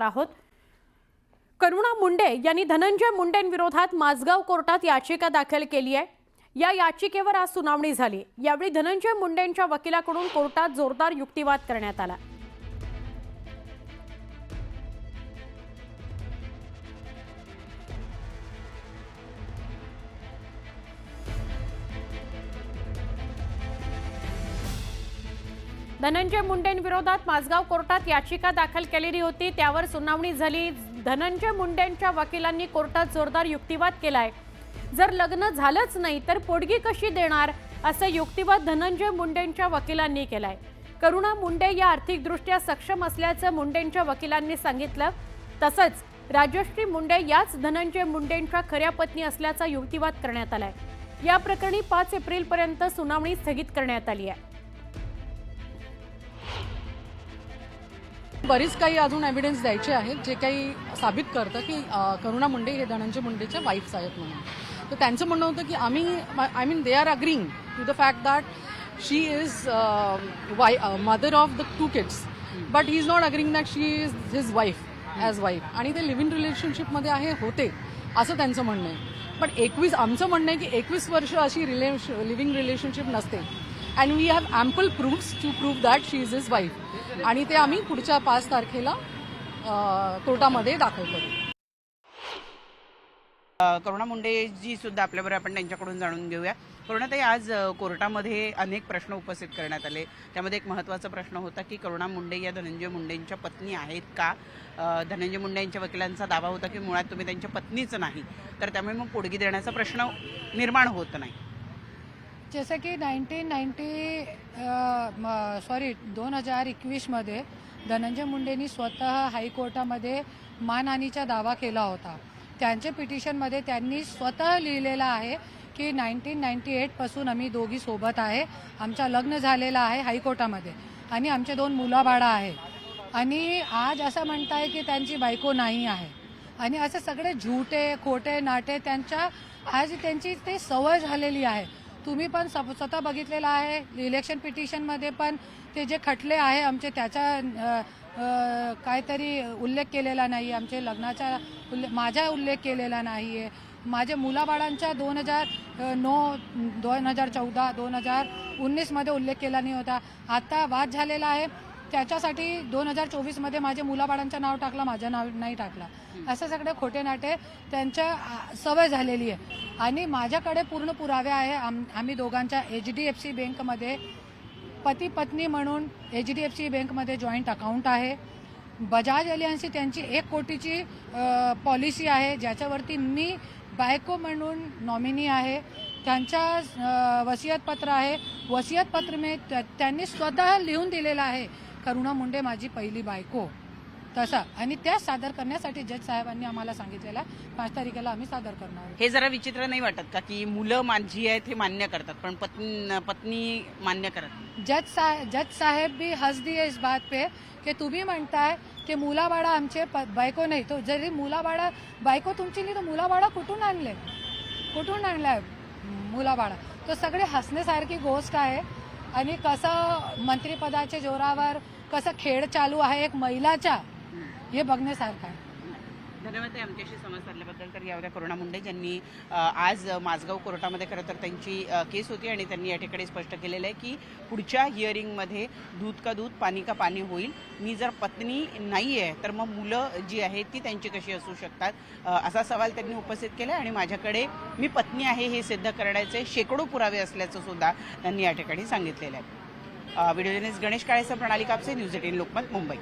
आहोत। करुणा मुंडे यांनी धनंजय मुंडेंविरोधात माझगाव कोर्टात याचिका दाखल केली आहे। या याचिकेवर आज सुनावणी झाली। यावेळी धनंजय मुंडेंच्या वकिलाकडून कोर्टात जोरदार युक्तिवाद करण्यात आला। धनंजय मुंडेंविरोधात माझगाव कोर्टात याचिका दाखल केलेली होती, त्यावर सुनावणी झाली। धनंजय मुंडेंच्या वकिलांनी कोर्टात जोरदार युक्तिवाद केलाय। जर लग्न झालंच नाही तर पोटगी कशी देणार, असा युक्तिवाद धनंजय मुंडेंच्या वकिलांनी केलाय। करुणा मुंडे या आर्थिकदृष्ट्या सक्षम असल्याचं मुंडेंच्या वकिलांनी सांगितलं। तसंच राजश्री मुंडे याच धनंजय मुंडेंच्या खऱ्या पत्नी असल्याचा युक्तिवाद करण्यात आलाय। या प्रकरणी 5 एप्रिलपर्यंत सुनावणी स्थगित करण्यात आली आहे। बरीच काही अजून एव्हिडन्स द्यायचे आहेत जे काही साबित करतं की करुणा मुंडे हे धनंजय मुंडेच्या वाईफ्स आहेत म्हणून। तर त्यांचं म्हणणं होतं की I mean they are agreeing to the fact that she is mother of the 2 kids, but he is not agreeing that she is his wife as wife, आणि ते लिव्ह इन रिलेशनशिपमध्ये होते असं त्यांचं म्हणणं आहे। पण आमचं म्हणणं आहे की 21 वर्ष अशी लिव्हिंग रिलेशनशिप नसते, and we have ample proofs to prove that she is his wife, आणि ते आम्ही पुढच्या 5 तारखेला कोर्टामध्ये दाखल करू। करुणा मुंडेजी सुद्धा आपल्याबरोबर, आपण त्यांच्याकडून जाणून घेऊया। करुणाताई, आज कोर्टामध्ये अनेक प्रश्न उपस्थित करण्यात आले, त्यामध्ये एक महत्त्वाचा प्रश्न होता की करुणा मुंडे या धनंजय मुंडेंच्या पत्नी आहेत का। धनंजय मुंडे यांच्या वकिलांचा दावा होता की मुळात तुम्ही त्यांच्या पत्नीच नाही, तर त्यामुळे मग पोटगी देण्याचा प्रश्न निर्माण होत नाही। जैसे की 2021 मध्ये धनंजय मुंडेंनी स्वतः हायकोर्टामध्ये मानहानीचा दावा केला होता। त्यांच्या पिटिशनमध्ये त्यांनी स्वतः लिहिलेलं आहे की 1998 पासून आम्ही दोघी सोबत आहे, आमचं लग्न झालेलं आहे हायकोर्टामध्ये, आणि आमचे 2 मुलाबाळं आहे, आणि आज असं म्हणताय की त्यांची बायको नाही आहे, आणि असं सगळे झूटे खोटे नाटे आज त्यांची ते सवय झालेली आहे। तुम्ही पण स्वतः बघितलेलं आहे, इलेक्शन पिटिशनमध्ये पण ते जे खटले आहे आमचे त्याचा काहीतरी उल्लेख केलेला नाही, आमचे लग्नाचा माझा उल्लेख केलेला नाही आहे, माझ्या मुलाबाळांचा 2009, 2014, 2019 मध्ये उल्लेख केला नाही होता। आता वाद झालेला आहे, त्याच्यासाठी 2024 मध्ये माझ्या मुलाबाळांचं नाव टाकलं, माझं नाव नाही टाकलं, असं सगळे खोटे नाटे त्यांच्या सवय झालेली आहे। आणि माझ्याकडे पूर्ण पुरावे आहे। आम्ही दोघांच्या HDFC बँकमध्ये पती पत्नी म्हणून HDFC बँकमध्ये जॉईंट अकाउंट आहे। बजाज एलियन्सची त्यांची 1 कोटीची पॉलिसी आहे, ज्याच्यावरती मी बायको म्हणून नॉमिनी आहे। त्यांच्या वसियतपत्र आहे, वसियतपत्र में त्यांनी स्वतः लिहून दिलेलं आहे करुणा मुंडे माझी पहिली बायको तसा, आणि त्या सादर करण्यासाठी जज साहेबांनी आम्हाला सांगितलेलं 5 तारखेला आम्ही सादर करणार। हे जरा विचित्र नाही वाटत का की मुलं माझी आहेत हे मान्य करतात पण पत्नी मान्य करत नाही? जज साहेब भी हंस दिए इस बात पे की तुम्ही म्हणताय की मुलाबाळा आमचे बायको नाही, तो जरी मुलाबाळा बायको तुमची नाही तर मुलाबाळा कुठून आणलाय मुलाबाळा? तो सगळे हसण्यासारखी गोष्ट आहे, आणि कसं मंत्रिपदाच्या जोरावर कसं खेळ चालू आहे एक महिलाचा, हे बघण्यासारखं आहे। धन्यवाद आमच्याशी संवाद साधल्याबद्दल। तर यावेळी करुणा मुंडे ज्यांनी आज माझगाव कोर्टामध्ये खरं तर त्यांची केस होती, आणि त्यांनी या ठिकाणी स्पष्ट केलेलं आहे की पुढच्या हिअरिंगमध्ये दूध का दूध पाणी का पाणी होईल। मी जर पत्नी नाही आहे तर मग मुलं जी आहेत ती त्यांची कशी असू शकतात, असा सवाल त्यांनी उपस्थित केला, आणि माझ्याकडे मी पत्नी आहे हे सिद्ध करण्याचे शेकडो पुरावे असल्याचं सुद्धा त्यांनी या ठिकाणी सांगितलेलं आहे। व्हिडिओ जर्नलिस्ट गणेश काळेसह प्रणाली कापसे, न्यूज 18 लोकमत, मुंबई।